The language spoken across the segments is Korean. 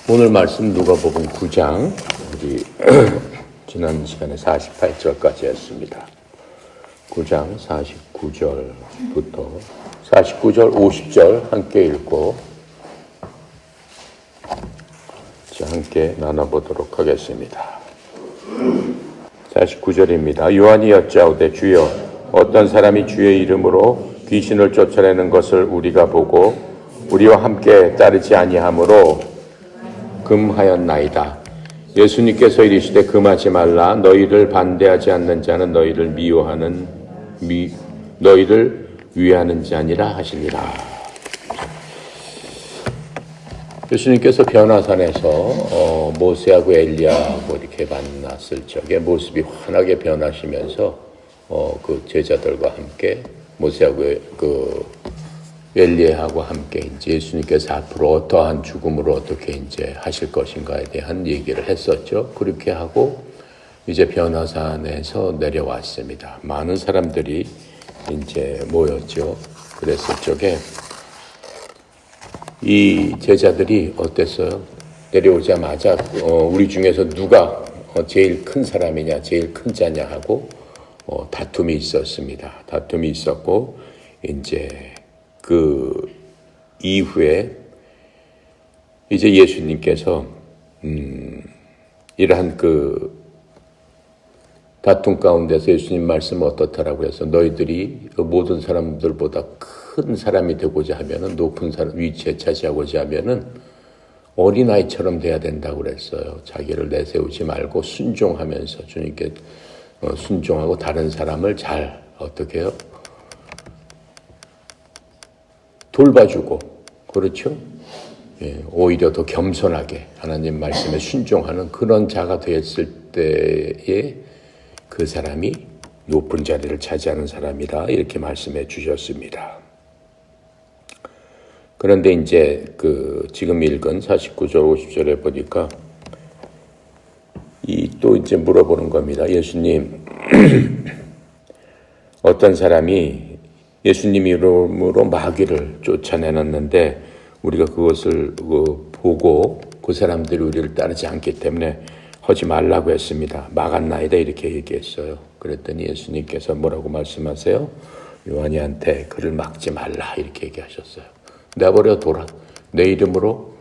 오늘 말씀 누가복음 9장 우리 지난 시간에 48절까지 했습니다. 9장 49절부터 49절 50절 함께 읽고 함께 나눠보도록 하겠습니다. 49절입니다. 요한이 여짜오되 주여 어떤 사람이 주의 이름으로 귀신을 쫓아내는 것을 우리가 보고 우리와 함께 따르지 아니하므로 금하였나이다. 예수님께서 이르시되 금하지 말라. 너희를 반대하지 않는 자는 너희를 너희를 위하는 자니라 하시니라. 예수님께서 변화산에서 모세하고 엘리야하고 이렇게 만났을 적에 모습이 환하게 변하시면서 그 제자들과 함께 모세하고 엘리야하고 함께 이제 예수님께서 앞으로 어떠한 죽음으로 어떻게 이제 하실 것인가에 대한 얘기를 했었죠. 그렇게 하고 이제 변화산에서 내려왔습니다. 많은 사람들이 이제 모였죠. 그랬을 적에 이 제자들이 어땠어요? 내려오자마자 우리 중에서 누가 제일 큰 사람이냐, 제일 큰 자냐 하고 다툼이 있었습니다. 다툼이 있었고 이제 그 이후에 이제 예수님께서 이러한 그 다툼 가운데서 예수님 말씀 어떻다라고 해서 너희들이 모든 사람들보다 큰 사람이 되고자 하면은 높은 사람 위치에 차지하고자 하면은 어린아이처럼 돼야 된다고 그랬어요. 자기를 내세우지 말고 순종하면서 주님께 순종하고 다른 사람을 잘 어떻게 해요? 돌봐주고, 그렇죠? 예, 오히려 더 겸손하게 하나님 말씀에 순종하는 그런 자가 되었을 때에 그 사람이 높은 자리를 차지하는 사람이다. 이렇게 말씀해 주셨습니다. 그런데 이제 지금 읽은 49절 50절에 보니까 또 이제 물어보는 겁니다. 예수님, 어떤 사람이 예수님 이름으로 마귀를 쫓아내놨는데 우리가 그것을 보고 그 사람들이 우리를 따르지 않기 때문에 하지 말라고 했습니다. 막았나이다 이렇게 얘기했어요. 그랬더니 예수님께서 뭐라고 말씀하세요? 요한이한테 그를 막지 말라 이렇게 얘기하셨어요. 내버려 둬라. 내 이름으로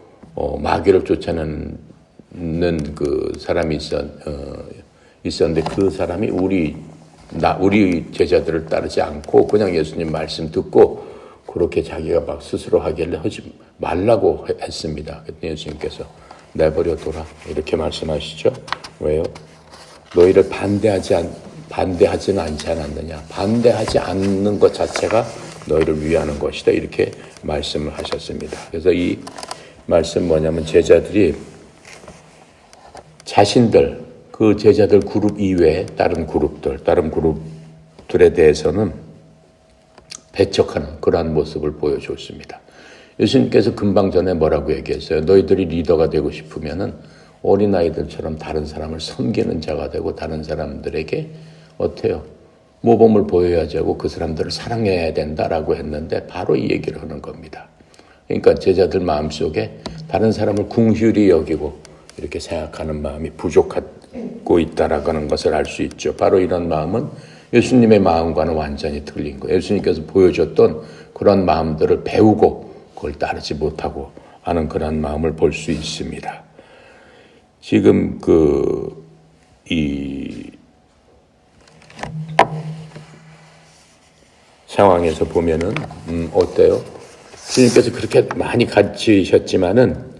마귀를 쫓아내는 그 사람이 있었는데 그 사람이 우리 제자들을 따르지 않고 그냥 예수님 말씀 듣고 그렇게 자기가 막 스스로 하길래 하지 말라고 했습니다. 그랬더니 예수님께서 내버려둬라 이렇게 말씀하시죠. 왜요? 너희를 반대하지는 않지 않았느냐. 반대하지 않는 것 자체가 너희를 위하는 것이다 이렇게 말씀을 하셨습니다. 그래서 이 말씀 뭐냐면 제자들이 자신들 그 제자들 그룹 이외에 다른 그룹들에 대해서는 배척하는 그러한 모습을 보여줬습니다. 예수님께서 금방 전에 뭐라고 얘기했어요? 너희들이 리더가 되고 싶으면은 어린아이들처럼 다른 사람을 섬기는 자가 되고 다른 사람들에게 어때요? 모범을 보여야지 하고 그 사람들을 사랑해야 된다라고 했는데 바로 이 얘기를 하는 겁니다. 그러니까 제자들 마음속에 다른 사람을 궁휼히 여기고 이렇게 생각하는 마음이 부족하고 있다라는 것을 알 수 있죠. 바로 이런 마음은 예수님의 마음과는 완전히 틀린 거예요. 예수님께서 보여줬던 그런 마음들을 배우고 그걸 따르지 못하고 하는 그런 마음을 볼 수 있습니다. 지금 이 상황에서 보면은 어때요? 주님께서 그렇게 많이 가르치셨지만은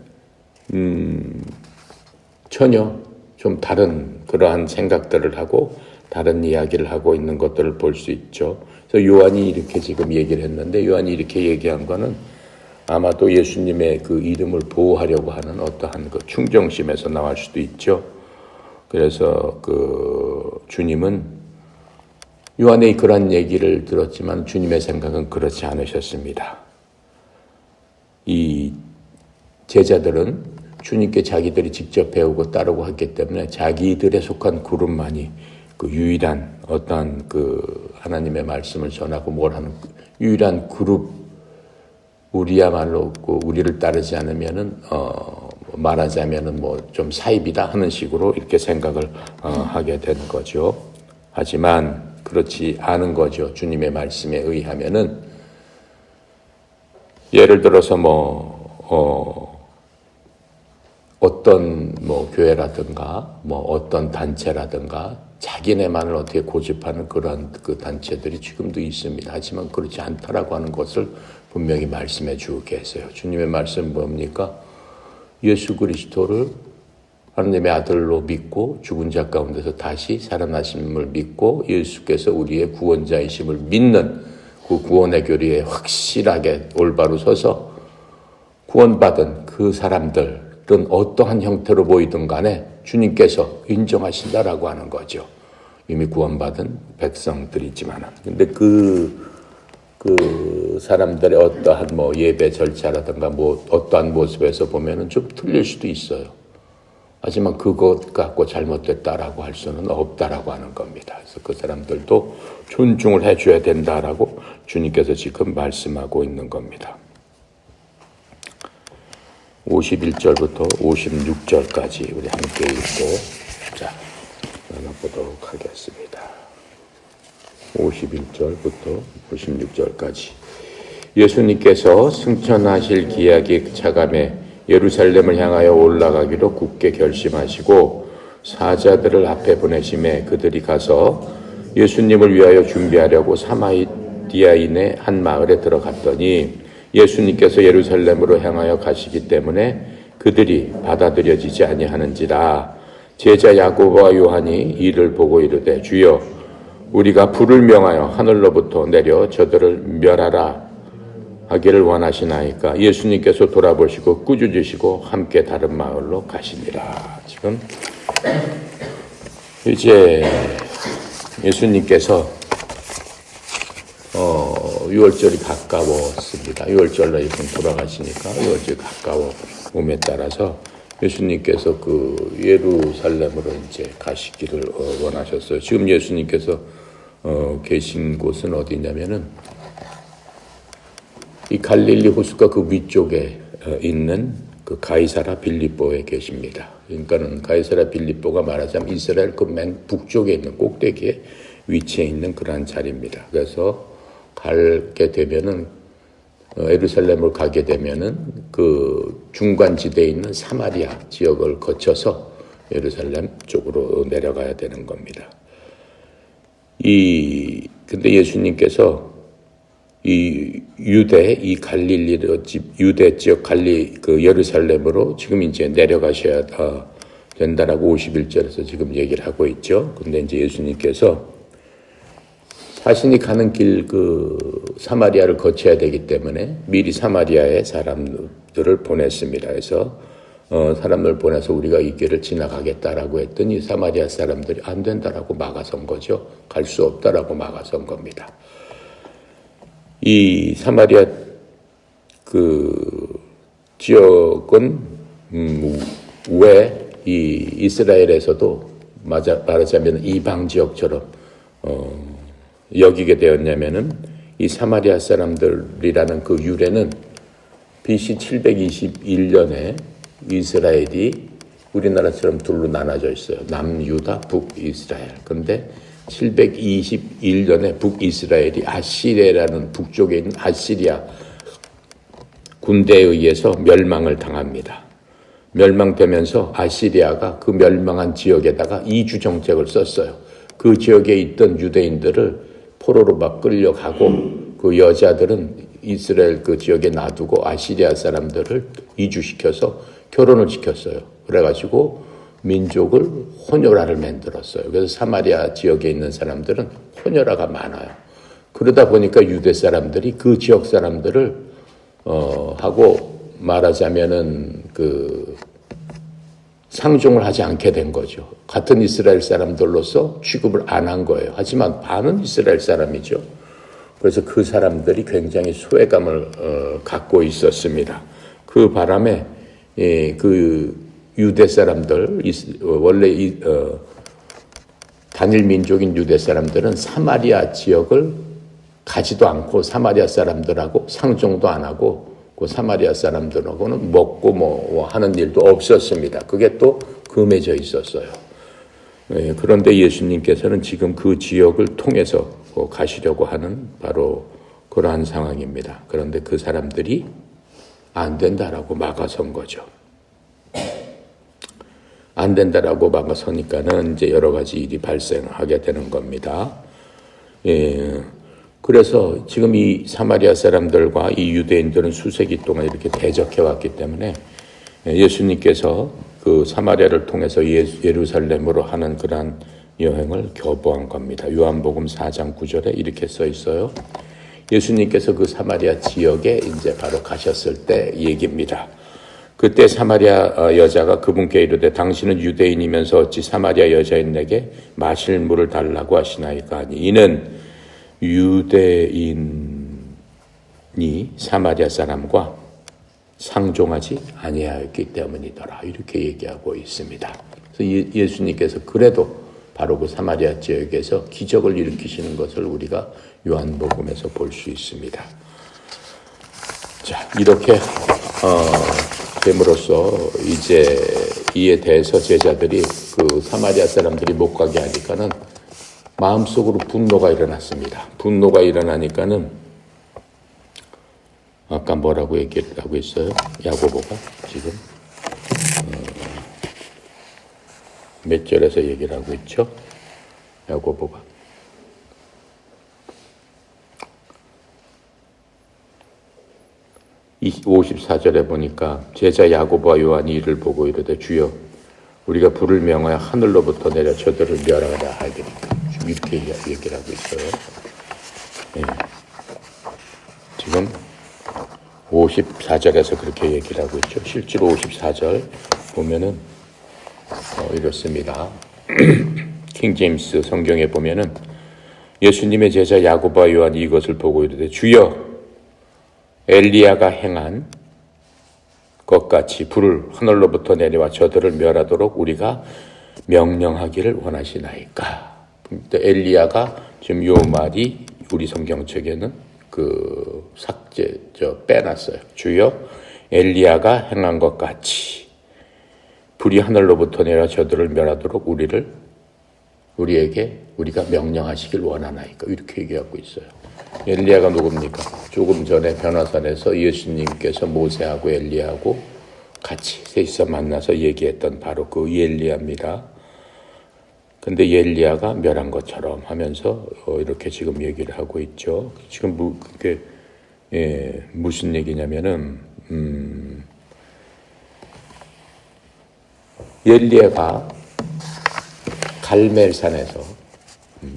전혀 좀 다른 그러한 생각들을 하고 다른 이야기를 하고 있는 것들을 볼 수 있죠. 그래서 요한이 이렇게 지금 얘기를 했는데 요한이 이렇게 얘기한 거는 아마도 예수님의 그 이름을 보호하려고 하는 어떠한 그 충정심에서 나올 수도 있죠. 그래서 주님은 요한의 그런 얘기를 들었지만 주님의 생각은 그렇지 않으셨습니다. 이 제자들은 주님께 자기들이 직접 배우고 따르고 했기 때문에 자기들에 속한 그룹만이 그 유일한 어떠한 하나님의 말씀을 전하고 뭘 하는 유일한 그룹 우리야말로 우리를 따르지 않으면은 말하자면은 뭐 좀 사입이다 하는 식으로 이렇게 생각을 하게 되는 거죠. 하지만 그렇지 않은 거죠. 주님의 말씀에 의하면은 예를 들어서 어떤 교회라든가 어떤 단체라든가 자기네만을 어떻게 고집하는 그런 그 단체들이 지금도 있습니다. 하지만 그렇지 않다라고 하는 것을 분명히 말씀해 주고 계세요. 주님의 말씀은 뭡니까? 예수 그리스도를 하나님의 아들로 믿고 죽은 자 가운데서 다시 살아나심을 믿고 예수께서 우리의 구원자이심을 믿는 그 구원의 교리에 확실하게 올바로 서서 구원받은 그 사람들은 어떠한 형태로 보이든 간에 주님께서 인정하신다라고 하는 거죠. 이미 구원받은 백성들이지만. 근데 그 사람들의 어떠한 예배 절차라든가 어떠한 모습에서 보면은 좀 틀릴 수도 있어요. 하지만 그것 갖고 잘못됐다라고 할 수는 없다라고 하는 겁니다. 그래서 그 사람들도 존중을 해줘야 된다라고 주님께서 지금 말씀하고 있는 겁니다. 51절부터 56절까지 우리 함께 읽고 나눠보도록 하겠습니다. 51절부터 56절까지 예수님께서 승천하실 기약이 차감해 예루살렘을 향하여 올라가기로 굳게 결심하시고 사자들을 앞에 보내심에 그들이 가서 예수님을 위하여 준비하려고 사마리아인의 한 마을에 들어갔더니 예수님께서 예루살렘으로 향하여 가시기 때문에 그들이 받아들여지지 아니하는지라. 제자 야고보와 요한이 이를 보고 이르되 주여 우리가 불을 명하여 하늘로부터 내려 저들을 멸하라 하기를 원하시나이까. 예수님께서 돌아보시고 꾸짖으시고 함께 다른 마을로 가시니라. 지금 이제 예수님께서 6월절이 가까웠습니다. 6월절로 이분 돌아가시니까 6월절이 가까워 몸에 따라서 예수님께서 그 예루살렘으로 이제 가시기를 원하셨어요. 지금 예수님께서 계신 곳은 어디냐면은 이 갈릴리 호수가 그 위쪽에 있는 그 가이사라 빌립보에 계십니다. 그러니까는 가이사라 빌립보가 말하자면 이스라엘 그 맨 북쪽에 있는 꼭대기에 위치해 있는 그러한 자리입니다. 그래서 가게 되면은 예루살렘을 가게 되면은 그 중간지대에 있는 사마리아 지역을 거쳐서 예루살렘 쪽으로 내려가야 되는 겁니다. 근데 예수님께서 이 유대 지역 그 예루살렘으로 지금 이제 내려가셔야 된다라고 51절에서 지금 얘기를 하고 있죠. 근데 이제 예수님께서 자신이 가는 길 사마리아를 거쳐야 되기 때문에 미리 사마리아에 사람들을 보냈습니다. 그래서 사람을 보내서 우리가 이 길을 지나가겠다라고 했더니 사마리아 사람들이 안 된다라고 막아선 거죠. 갈 수 없다라고 막아선 겁니다. 이 사마리아 그 지역은 왜 이 이스라엘에서도 말하자면 이방 지역처럼 여기게 되었냐면은 이 사마리아 사람들이라는 그 유래는 BC 721년에 이스라엘이 우리나라처럼 둘로 나눠져 있어요. 남유다, 북이스라엘. 그런데 721년에 북이스라엘이 아시리아라는 북쪽에 있는 아시리아 군대에 의해서 멸망을 당합니다. 멸망되면서 아시리아가 그 멸망한 지역에다가 이주 정책을 썼어요. 그 지역에 있던 유대인들을 포로로 막 끌려가고 그 여자들은 이스라엘 그 지역에 놔두고 아시리아 사람들을 이주시켜서 결혼을 시켰어요. 그래가지고 민족을 혼혈아를 만들었어요. 그래서 사마리아 지역에 있는 사람들은 혼혈아가 많아요. 그러다 보니까 유대 사람들이 그 지역 사람들을 하고 말하자면은 상종을 하지 않게 된 거죠. 같은 이스라엘 사람들로서 취급을 안 한 거예요. 하지만 반은 이스라엘 사람이죠. 그래서 그 사람들이 굉장히 소외감을 갖고 있었습니다. 그 바람에 그 유대 사람들, 원래 단일 민족인 유대 사람들은 사마리아 지역을 가지도 않고 사마리아 사람들하고 상종도 안 하고 그 사마리아 사람들하고는 먹고 뭐 하는 일도 없었습니다. 그게 또 금해져 있었어요. 그런데 예수님께서는 지금 그 지역을 통해서 가시려고 하는 바로 그러한 상황입니다. 그런데 그 사람들이 안 된다라고 막아선 거죠. 안 된다라고 막아서니까는 이제 여러 가지 일이 발생하게 되는 겁니다. 그래서 지금 이 사마리아 사람들과 이 유대인들은 수세기 동안 이렇게 대적해 왔기 때문에 예수님께서 그 사마리아를 통해서 예루살렘으로 하는 그러한 여행을 교보한 겁니다. 요한복음 4장 9절에 이렇게 써 있어요. 예수님께서 그 사마리아 지역에 이제 바로 가셨을 때 얘기입니다. 그때 사마리아 여자가 그분께 이르되 당신은 유대인이면서 어찌 사마리아 여자인에게 마실 물을 달라고 하시나이까 하니 이는 유대인이 사마리아 사람과 상종하지 아니하였기 때문이더라. 이렇게 얘기하고 있습니다. 그래서 예수님께서 그래도 바로 그 사마리아 지역에서 기적을 일으키시는 것을 우리가 요한복음에서 볼 수 있습니다. 자, 이렇게 됨으로써 이제 이에 대해서 제자들이 그 사마리아 사람들이 못 가게 하니까는 마음속으로 분노가 일어났습니다. 분노가 일어나니까는 아까 뭐라고 얘기를 하고 있어요? 야고보가 지금 몇 절에서 얘기를 하고 있죠? 야고보가 54절에 보니까 제자 야고보와 요한이 이를 보고 이르되 주여 우리가 불을 명하여 하늘로부터 내려 저들을 멸하라 하리니까 지금 이렇게 얘기를 하고 있어요. 지금 54절에서 그렇게 얘기를 하고 있죠. 실제로 54절 보면은 이렇습니다. 킹제임스 성경에 보면은 예수님의 제자 야고보와 요한이 이것을 보고 이르되 주여 엘리야가 행한 것 같이 불을 하늘로부터 내려와 저들을 멸하도록 우리가 명령하기를 원하시나이까. 엘리야가 지금 요 말이 우리 성경책에는 그 빼놨어요. 주여 엘리야가 행한 것 같이 불이 하늘로부터 내려 저들을 멸하도록 우리가 명령하시길 원하나이까. 이렇게 얘기하고 있어요. 엘리야가 누굽니까? 조금 전에 변화산에서 예수님께서 모세하고 엘리야하고 같이 셋이서 만나서 얘기했던 바로 그 엘리야입니다. 근데 엘리야가 멸한 것처럼 하면서 이렇게 지금 얘기를 하고 있죠. 지금 그게 무슨 얘기냐면은 엘리야가 갈멜산에서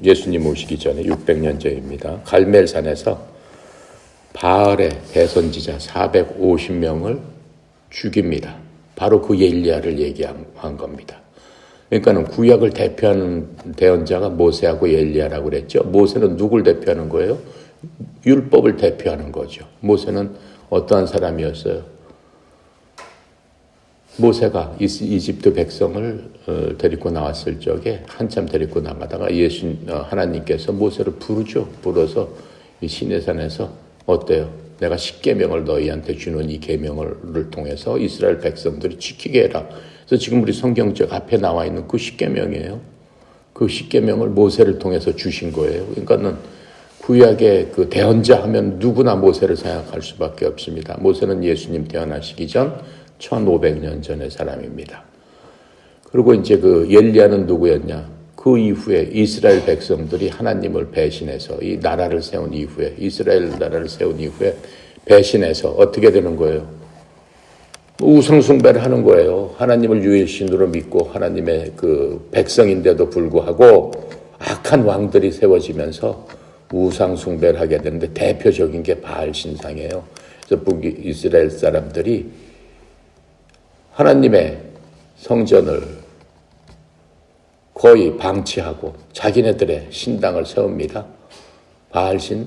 예수님 오시기 전에 600년 전입니다. 갈멜산에서 바알의 대선지자 450명을 죽입니다. 바로 그 엘리야를 얘기한 겁니다. 그러니까는 구약을 대표하는 대언자가 모세하고 엘리야라고 그랬죠. 모세는 누굴 대표하는 거예요? 율법을 대표하는 거죠. 모세는 어떠한 사람이었어요? 모세가 이집트 백성을 데리고 나왔을 적에 한참 데리고 나가다가 하나님께서 모세를 부르죠. 불어서 이 시내산에서 어때요? 내가 십계명을 너희한테 주는 이 계명을 통해서 이스라엘 백성들이 지키게 해라. 그래서 지금 우리 성경책 앞에 나와 있는 그 십계명이에요. 그 십계명을 모세를 통해서 주신 거예요. 그러니까는 구약의 그 대언자 하면 누구나 모세를 생각할 수밖에 없습니다. 모세는 예수님 태어나시기 전 1500년 전의 사람입니다. 그리고 이제 그 엘리야는 누구였냐? 그 이후에 이스라엘 백성들이 하나님을 배신해서 이 나라를 세운 이후에 이스라엘 나라를 세운 이후에 배신해서 어떻게 되는 거예요? 우상 숭배를 하는 거예요. 하나님을 유일신으로 믿고 하나님의 그 백성인데도 불구하고 악한 왕들이 세워지면서 우상 숭배를 하게 되는데 대표적인 게 바알 신상이에요. 그래서 북이스라엘 사람들이 하나님의 성전을 거의 방치하고 자기네들의 신당을 세웁니다. 바알신을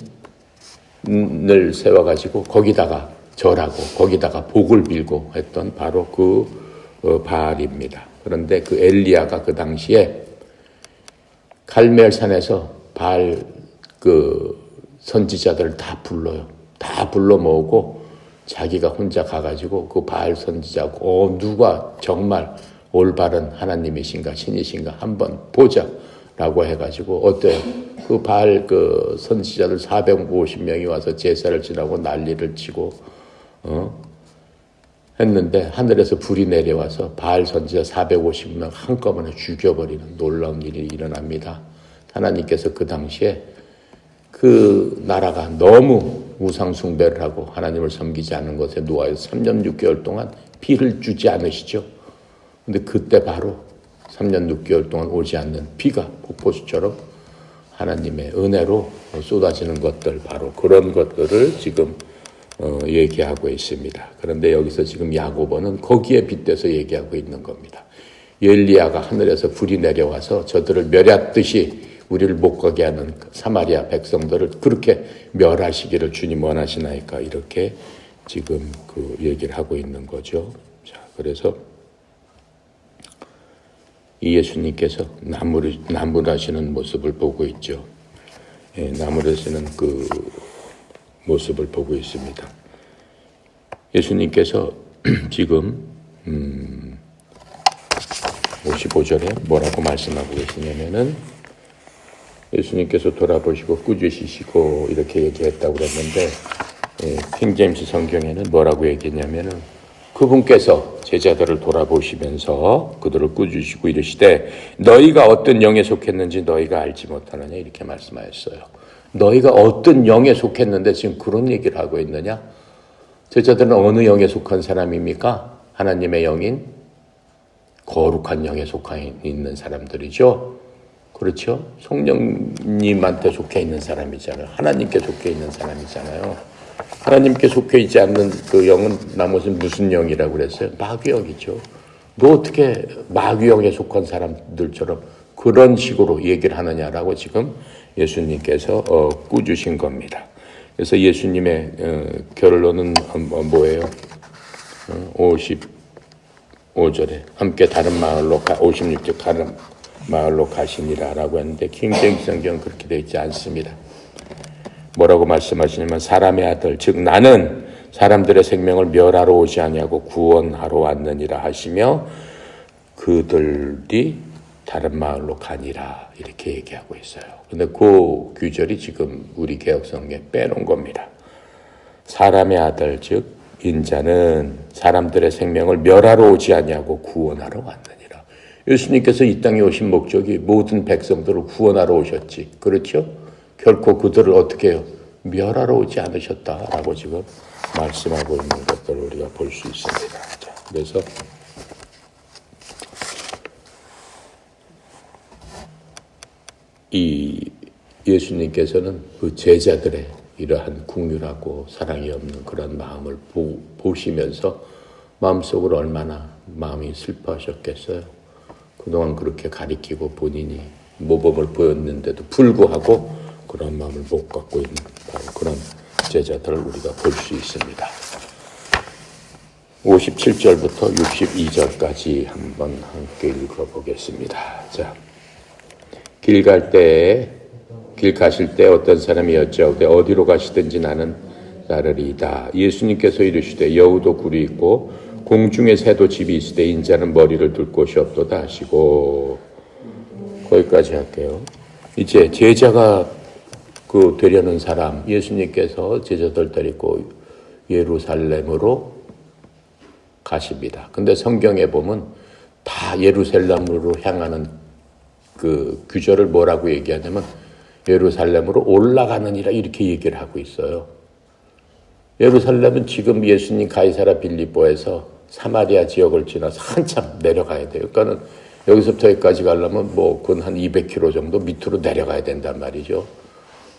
세워가지고 거기다가 절하고 거기다가 복을 빌고 했던 바로 그 바알입니다. 그런데 그 엘리야가 그 당시에 갈멜산에서 바알 그 선지자들을 다 불러요. 다 불러 모으고 자기가 혼자 가가지고 그 바알 선지자고 누가 정말 올바른 하나님이신가 신이신가 한번 보자라고 해가지고 어때요? 그 바알 그 선지자들 450명이 와서 제사를 지나고 난리를 치고 했는데 하늘에서 불이 내려와서 바알 선지자 450명 한꺼번에 죽여버리는 놀라운 일이 일어납니다. 하나님께서 그 당시에 그 나라가 너무 우상 숭배를 하고 하나님을 섬기지 않은 것에 노하여서 3년 6개월 동안 비를 주지 않으시죠. 근데 그때 바로 3년 6개월 동안 오지 않는 비가 폭포수처럼 하나님의 은혜로 쏟아지는 것들, 바로 그런 것들을 지금 얘기하고 있습니다. 그런데 여기서 지금 야고보는 거기에 빗대서 얘기하고 있는 겁니다. 엘리야가 하늘에서 불이 내려와서 저들을 멸했듯이 우리를 못 가게 하는 사마리아 백성들을 그렇게 멸하시기를 주님 원하시나이까, 이렇게 지금 그 얘기를 하고 있는 거죠. 자, 그래서 이 예수님께서 나무라시는 모습을 보고 있죠. 예, 나무라시는 그 모습을 보고 있습니다. 예수님께서 지금 55절에 뭐라고 말씀하고 계시냐면은, 예수님께서 돌아보시고 꾸짖으시고 이렇게 얘기했다고 그랬는데, 킹제임스 성경에는 뭐라고 얘기했냐면은, 그분께서 제자들을 돌아보시면서 그들을 꾸짖으시고 이르시되 너희가 어떤 영에 속했는지 너희가 알지 못하느냐, 이렇게 말씀하셨어요. 너희가 어떤 영에 속했는데 지금 그런 얘기를 하고 있느냐? 제자들은 어느 영에 속한 사람입니까? 하나님의 영인 거룩한 영에 속해 있는 사람들이죠. 그렇죠? 성령님한테 속해 있는 사람이잖아요. 하나님께 속해 있는 사람이잖아요. 하나님께 속해 있지 않는 그 영은 나머지는 무슨 영이라고 그랬어요? 마귀영이죠. 너 어떻게 마귀영에 속한 사람들처럼 그런 식으로 얘기를 하느냐라고 지금 예수님께서 꾸짖으신 겁니다. 그래서 예수님의 결론은 뭐예요? 55절에 함께 다른 마을로 56절 다른 마을로 가시니라라고 했는데, 킹제임스 성경은 그렇게 되어 있지 않습니다. 뭐라고 말씀하시냐면, 사람의 아들 즉 나는 사람들의 생명을 멸하러 오지 아니하고 구원하러 왔느니라 하시며 그들이 다른 마을로 가니라, 이렇게 얘기하고 있어요. 근데 그 규절이 지금 우리 개역성경에 빼놓은 겁니다. 사람의 아들 즉 인자는 사람들의 생명을 멸하러 오지 아니하고 구원하러 왔느니라. 예수님께서 이 땅에 오신 목적이 모든 백성들을 구원하러 오셨지, 그렇죠? 결코 그들을 어떻게 해요? 멸하러 오지 않으셨다라고 지금 말씀하고 있는 것들을 우리가 볼 수 있습니다. 자, 그래서 이 예수님께서는 그 제자들의 이러한 긍휼하고 사랑이 없는 그런 마음을 보시면서 마음속으로 얼마나 마음이 슬퍼하셨겠어요. 그동안 그렇게 가리키고 본인이 모범을 보였는데도 불구하고 그런 마음을 못 갖고 있는 바로 그런 제자들을 우리가 볼 수 있습니다. 57절부터 62절까지 한번 함께 읽어보겠습니다. 자, 길 가실 때 어떤 사람이 여짜오되 어디로 가시든지 나는 따르리이다. 예수님께서 이르시되 여우도 굴이 있고 공중에 새도 집이 있으되 인자는 머리를 둘 곳이 없도다 하시고, 거기까지 할게요. 이제 제자가 되려는 사람, 예수님께서 제자들 데리고 예루살렘으로 가십니다. 근데 성경에 보면 다 예루살렘으로 향하는 그 규절을 뭐라고 얘기하냐면 예루살렘으로 올라가느니라, 이렇게 얘기를 하고 있어요. 예루살렘은 지금 예수님 가이사라 빌립보에서 사마리아 지역을 지나서 한참 내려가야 돼요. 그러니까는 여기서부터 여기까지 가려면 그건 한 200km 정도 밑으로 내려가야 된단 말이죠.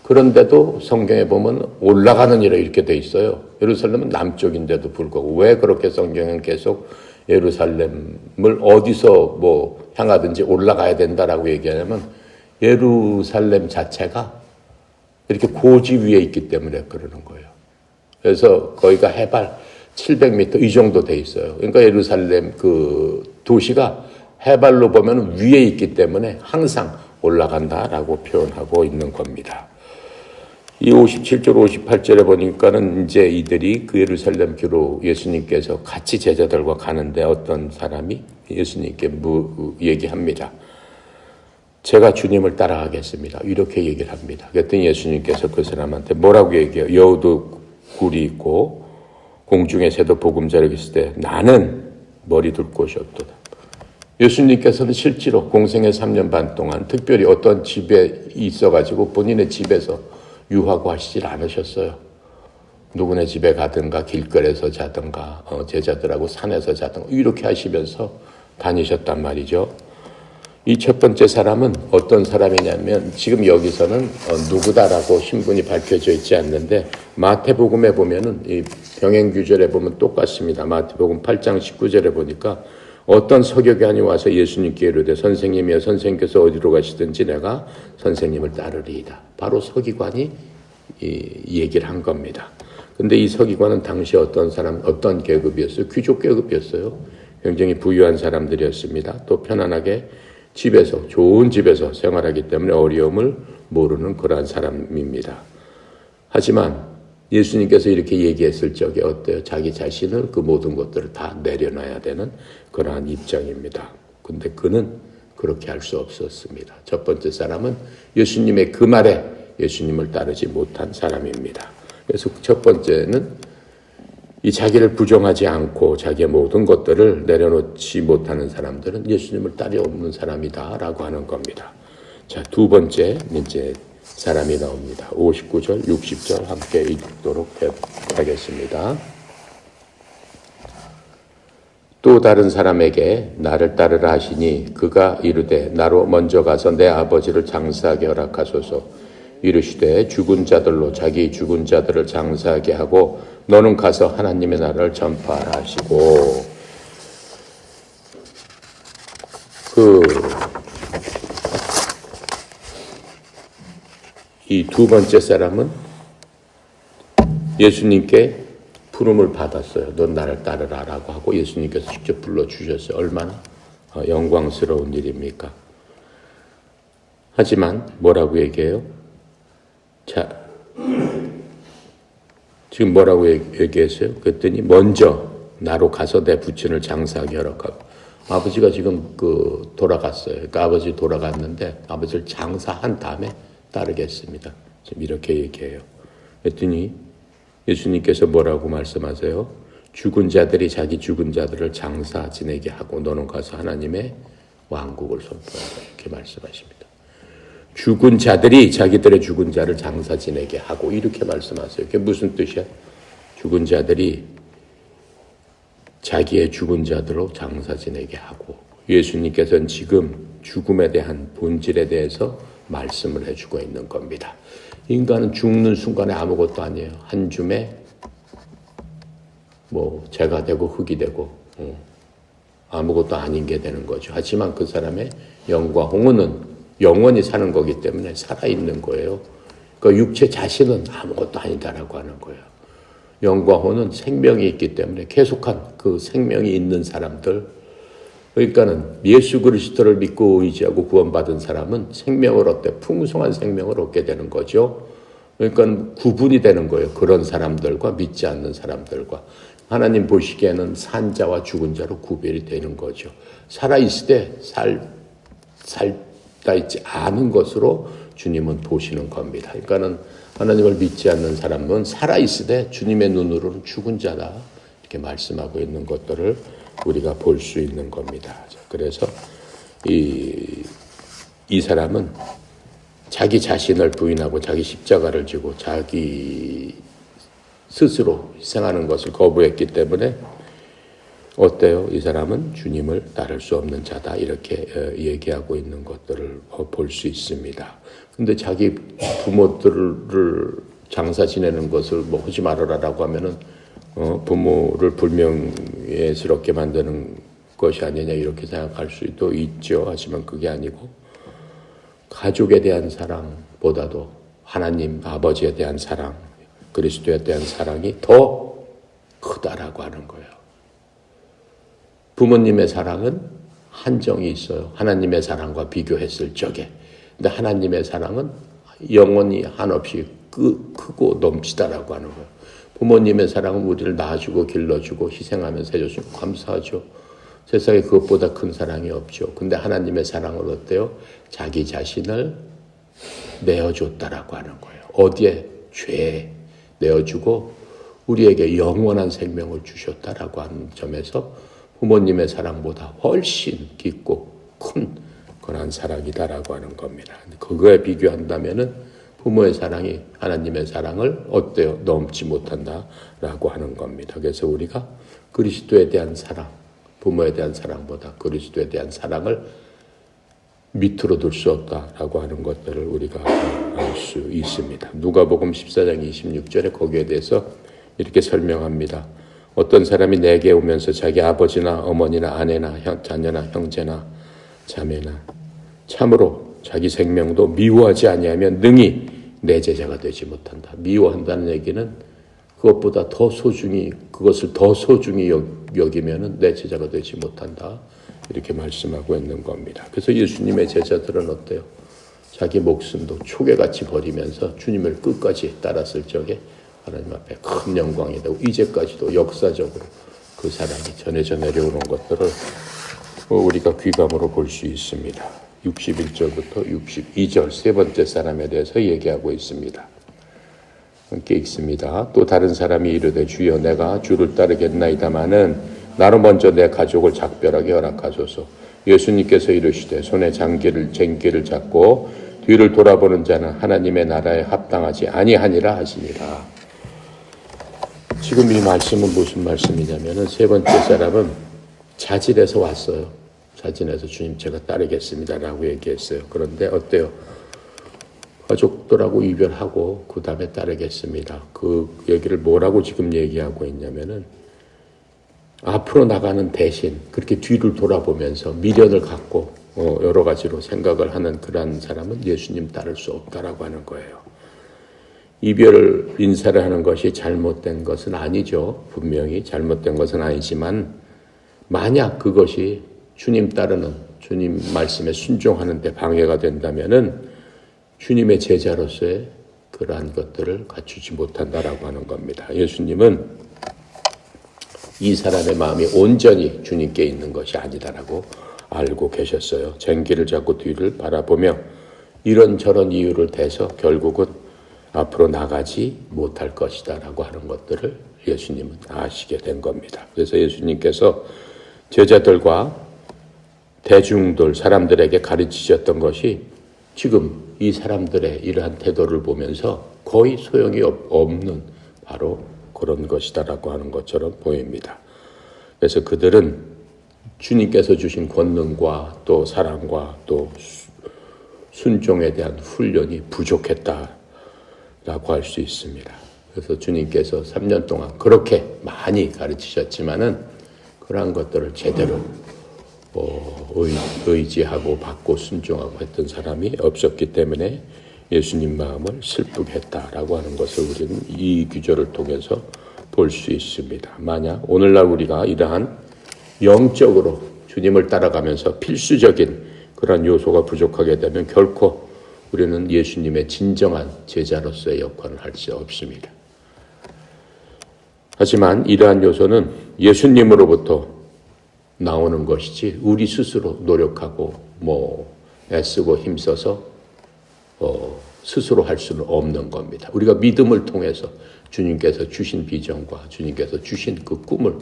그런데도 성경에 보면 올라가느니라 이렇게 돼 있어요. 예루살렘은 남쪽인데도 불구하고 왜 그렇게 성경은 계속 예루살렘을 어디서 향하든지 올라가야 된다라고 얘기하냐면, 예루살렘 자체가 이렇게 고지 위에 있기 때문에 그러는 거예요. 그래서 거기가 해발 700m 이 정도 돼 있어요. 그러니까 예루살렘 그 도시가 해발로 보면 위에 있기 때문에 항상 올라간다라고 표현하고 있는 겁니다. 이 57절, 58절에 보니까는 이제 이들이 그 예루살렘 교로 예수님께서 같이 제자들과 가는데 어떤 사람이 예수님께 얘기합니다. 제가 주님을 따라가겠습니다. 이렇게 얘기를 합니다. 그랬더니 예수님께서 그 사람한테 뭐라고 얘기해요? 여우도 굴이 있고 공중의 새도 보금자리가 있을 때 나는 머리 둘 곳이 없도다. 예수님께서는 실제로 공생의 3년 반 동안 특별히 어떤 집에 있어가지고 본인의 집에서 유하고 하시질 않으셨어요. 누구네 집에 가든가 길거리에서 자든가 제자들하고 산에서 자든가 이렇게 하시면서 다니셨단 말이죠. 이 첫 번째 사람은 어떤 사람이냐면 지금 여기서는 누구다라고 신분이 밝혀져 있지 않는데 마태복음에 보면은 이 병행규절에 보면 똑같습니다. 마태복음 8장 19절에 보니까 어떤 서기관이 와서 예수님께 이르되 선생님이여 선생님께서 어디로 가시든지 내가 선생님을 따르리이다. 바로 서기관이 이 얘기를 한 겁니다. 근데 이 서기관은 당시 어떤 계급이었어요? 귀족 계급이었어요. 굉장히 부유한 사람들이었습니다. 또 편안하게 집에서, 좋은 집에서 생활하기 때문에 어려움을 모르는 그러한 사람입니다. 하지만 예수님께서 이렇게 얘기했을 적에 어때요? 자기 자신을 그 모든 것들을 다 내려놔야 되는 그러한 입장입니다. 근데 그는 그렇게 할 수 없었습니다. 첫 번째 사람은 예수님의 그 말에 예수님을 따르지 못한 사람입니다. 그래서 첫 번째는 이 자기를 부정하지 않고 자기의 모든 것들을 내려놓지 못하는 사람들은 예수님을 따라오는 사람이다라고 하는 겁니다. 자, 두 번째 이제 사람이 나옵니다. 59절, 60절 함께 읽도록 하겠습니다. 또 다른 사람에게 나를 따르라 하시니 그가 이르되 나로 먼저 가서 내 아버지를 장사하게 허락하소서. 이르시되 죽은 자들로 자기 죽은 자들을 장사하게 하고 너는 가서 하나님의 나라를 전파하라 하시고 이 두 번째 사람은 예수님께 부름을 받았어요. 넌 나를 따르라라고 하고 예수님께서 직접 불러주셨어요. 얼마나 영광스러운 일입니까? 하지만 뭐라고 얘기해요? 자, 지금 뭐라고 얘기했어요? 그랬더니 먼저 나로 가서 내 부친을 장사하게 허락하고 아버지가 지금 돌아갔어요. 그러니까 아버지 돌아갔는데 아버지를 장사한 다음에 따르겠습니다. 지금 이렇게 얘기해요. 그랬더니 예수님께서 뭐라고 말씀하세요? 죽은 자들이 자기 죽은 자들을 장사 지내게 하고 너는 가서 하나님의 왕국을 선포하라 이렇게 말씀하십니다. 죽은 자들이 자기들의 죽은 자를 장사 지내게 하고 이렇게 말씀하세요. 그게 무슨 뜻이야? 죽은 자들이 자기의 죽은 자들로 장사 지내게 하고 예수님께서는 지금 죽음에 대한 본질에 대해서 말씀을 해주고 있는 겁니다. 인간은 죽는 순간에 아무것도 아니에요. 한 줌에 재가 되고 흙이 되고 아무것도 아닌 게 되는 거죠. 하지만 그 사람의 영과 홍은은 영원히 사는 거기 때문에 살아있는 거예요. 그 육체 자신은 아무것도 아니다라고 하는 거예요. 영과 혼은 생명이 있기 때문에 계속한 그 생명이 있는 사람들, 그러니까는 예수 그리스도를 믿고 의지하고 구원받은 사람은 생명을 얻되 풍성한 생명을 얻게 되는 거죠. 그러니까 구분이 되는 거예요. 그런 사람들과 믿지 않는 사람들과. 하나님 보시기에는 산자와 죽은 자로 구별이 되는 거죠. 살아있을 때 살다 있지 않은 것으로 주님은 보시는 겁니다. 그러니까는 하나님을 믿지 않는 사람은 살아있을 때 주님의 눈으로는 죽은 자다. 이렇게 말씀하고 있는 것들을 우리가 볼 수 있는 겁니다. 그래서 이 사람은 자기 자신을 부인하고 자기 십자가를 지고 자기 스스로 희생하는 것을 거부했기 때문에 어때요? 이 사람은 주님을 따를 수 없는 자다. 이렇게 얘기하고 있는 것들을 볼 수 있습니다. 근데 자기 부모들을 장사 지내는 것을 하지 말아라라고 하면은 부모를 불명예스럽게 만드는 것이 아니냐 이렇게 생각할 수도 있죠. 하지만 그게 아니고 가족에 대한 사랑보다도 하나님 아버지에 대한 사랑, 그리스도에 대한 사랑이 더 크다라고 하는 거예요. 부모님의 사랑은 한정이 있어요. 하나님의 사랑과 비교했을 적에. 근데 하나님의 사랑은 영원히 한없이 크고 넘치다라고 하는 거예요. 부모님의 사랑은 우리를 낳아주고 길러주고 희생하면서 해줬으면 감사하죠. 세상에 그것보다 큰 사랑이 없죠. 근데 하나님의 사랑은 어때요? 자기 자신을 내어줬다라고 하는 거예요. 어디에? 죄에 내어주고 우리에게 영원한 생명을 주셨다라고 하는 점에서 부모님의 사랑보다 훨씬 깊고 큰 그런 사랑이다라고 하는 겁니다. 그거에 비교한다면은 부모의 사랑이 하나님의 사랑을 어때요? 넘지 못한다라고 하는 겁니다. 그래서 우리가 그리스도에 대한 사랑, 부모에 대한 사랑보다 그리스도에 대한 사랑을 밑으로 둘 수 없다라고 하는 것들을 우리가 알 수 있습니다. 누가복음 14장 26절에 거기에 대해서 이렇게 설명합니다. 어떤 사람이 내게 오면서 자기 아버지나 어머니나 아내나 자녀나 형제나 자매나 참으로 자기 생명도 미워하지 아니하면 능히 내 제자가 되지 못한다. 미워한다는 얘기는 그것보다 더 소중히, 그것을 더 소중히 여기면은 내 제자가 되지 못한다. 이렇게 말씀하고 있는 겁니다. 그래서 예수님의 제자들은 어때요? 자기 목숨도 초계같이 버리면서 주님을 끝까지 따랐을 적에 하나님 앞에 큰 영광이 되고 이제까지도 역사적으로 그 사랑이 전해져 내려오는 것들을 우리가 귀감으로 볼 수 있습니다. 61절부터 62절 세 번째 사람에 대해서 얘기하고 있습니다. 함께 읽습니다. 또 다른 사람이 이르되 주여 내가 주를 따르겠나이다마는 나로 먼저 내 가족을 작별하게 허락하소서. 예수님께서 이르시되 손에 쟁기를 잡고 뒤를 돌아보는 자는 하나님의 나라에 합당하지 아니하니라 하시니라. 지금 이 말씀은 무슨 말씀이냐면은 세 번째 사람은 자진해서 왔어요. 자진해서 주님 제가 따르겠습니다라고 얘기했어요. 그런데 어때요? 가족들하고 이별하고 그 다음에 따르겠습니다. 그 얘기를 뭐라고 지금 얘기하고 있냐면은 앞으로 나가는 대신 그렇게 뒤를 돌아보면서 미련을 갖고 여러 가지로 생각을 하는 그런 사람은 예수님 따를 수 없다라고 하는 거예요. 이별 인사를 하는 것이 잘못된 것은 아니죠. 분명히 잘못된 것은 아니지만 만약 그것이 주님 따르는 주님 말씀에 순종하는 데 방해가 된다면은 주님의 제자로서의 그러한 것들을 갖추지 못한다라고 하는 겁니다. 예수님은 이 사람의 마음이 온전히 주님께 있는 것이 아니다라고 알고 계셨어요. 쟁기를 잡고 뒤를 바라보며 이런저런 이유를 대서 결국은 앞으로 나가지 못할 것이다라고 하는 것들을 예수님은 아시게 된 겁니다. 그래서 예수님께서 제자들과 대중들, 사람들에게 가르치셨던 것이 지금 이 사람들의 이러한 태도를 보면서 거의 소용이 없는 바로 그런 것이다라고 하는 것처럼 보입니다. 그래서 그들은 주님께서 주신 권능과 또 사랑과 또 순종에 대한 훈련이 부족했다라고 할 수 있습니다. 그래서 주님께서 3년 동안 그렇게 많이 가르치셨지만은 그러한 것들을 제대로 의지하고 받고 순종하고 했던 사람이 없었기 때문에 예수님 마음을 슬프게 했다라고 하는 것을 우리는 이 구절을 통해서 볼 수 있습니다. 만약 오늘날 우리가 이러한 영적으로 주님을 따라가면서 필수적인 그런 요소가 부족하게 되면 결코 우리는 예수님의 진정한 제자로서의 역할을 할 수 없습니다. 하지만 이러한 요소는 예수님으로부터 나오는 것이지 우리 스스로 노력하고 애쓰고 힘써서 스스로 할 수는 없는 겁니다. 우리가 믿음을 통해서 주님께서 주신 비전과 주님께서 주신 그 꿈을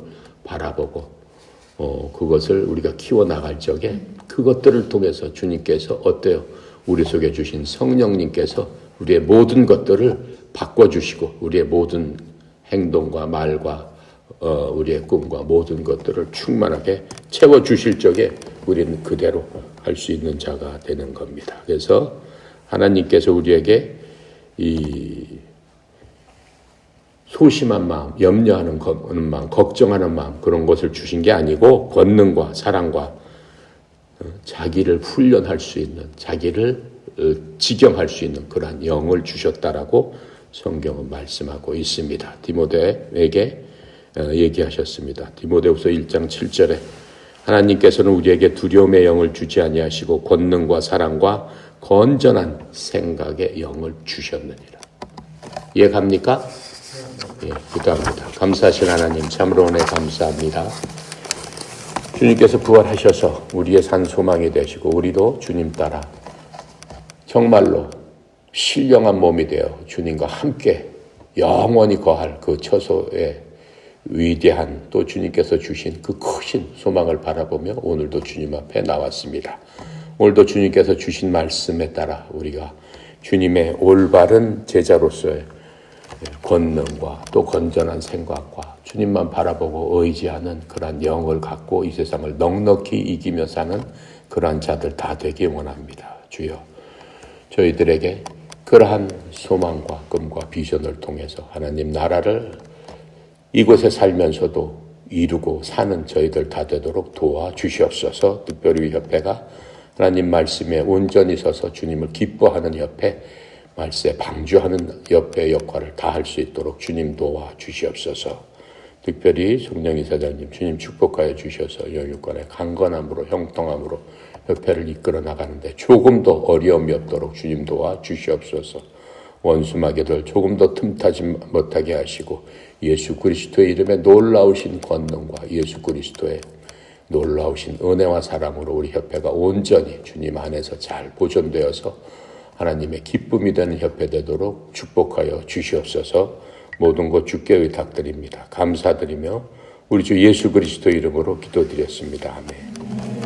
바라보고 그것을 우리가 키워나갈 적에 그것들을 통해서 주님께서 어때요? 우리 속에 주신 성령님께서 우리의 모든 것들을 바꿔주시고 우리의 모든 행동과 말과 우리의 꿈과 모든 것들을 충만하게 채워주실 적에 우리는 그대로 할 수 있는 자가 되는 겁니다. 그래서 하나님께서 우리에게 이 소심한 마음, 염려하는 마음, 걱정하는 마음 그런 것을 주신 게 아니고 권능과 사랑과 자기를 훈련할 수 있는, 자기를 지경할 수 있는 그러한 영을 주셨다라고 성경은 말씀하고 있습니다. 디모데에게 얘기하셨습니다. 디모데후서 1장 7절에 하나님께서는 우리에게 두려움의 영을 주지 아니하시고 권능과 사랑과 건전한 생각의 영을 주셨느니라. 이해갑니까? 예, 기도합니다. 감사하신 하나님, 참으로 은혜 감사합니다. 주님께서 부활하셔서 우리의 산 소망이 되시고 우리도 주님 따라 정말로 신령한 몸이 되어 주님과 함께 영원히 거할 그 처소에 위대한 또 주님께서 주신 그 크신 소망을 바라보며 오늘도 주님 앞에 나왔습니다. 오늘도 주님께서 주신 말씀에 따라 우리가 주님의 올바른 제자로서의 권능과 또 건전한 생각과 주님만 바라보고 의지하는 그러한 영을 갖고 이 세상을 넉넉히 이기며 사는 그러한 자들 다 되기 원합니다. 주여, 저희들에게 그러한 소망과 꿈과 비전을 통해서 하나님 나라를 이곳에 살면서도 이루고 사는 저희들 다 되도록 도와주시옵소서. 특별히 이 협회가 하나님 말씀에 온전히 서서 주님을 기뻐하는 협회, 말씀에 방주하는 협회의 역할을 다할 수 있도록 주님 도와주시옵소서. 특별히 송영희 사장님 주님 축복하여 주셔서 영육간의 강건함으로 형통함으로 협회를 이끌어 나가는데 조금도 어려움이 없도록 주님 도와주시옵소서. 원수마귀들 조금 더 틈타지 못하게 하시고 예수 그리스도의 이름에 놀라우신 권능과 예수 그리스도의 놀라우신 은혜와 사랑으로 우리 협회가 온전히 주님 안에서 잘 보존되어서 하나님의 기쁨이 되는 협회 되도록 축복하여 주시옵소서. 모든 것 주께 의탁드립니다. 감사드리며 우리 주 예수 그리스도 이름으로 기도드렸습니다. 아멘.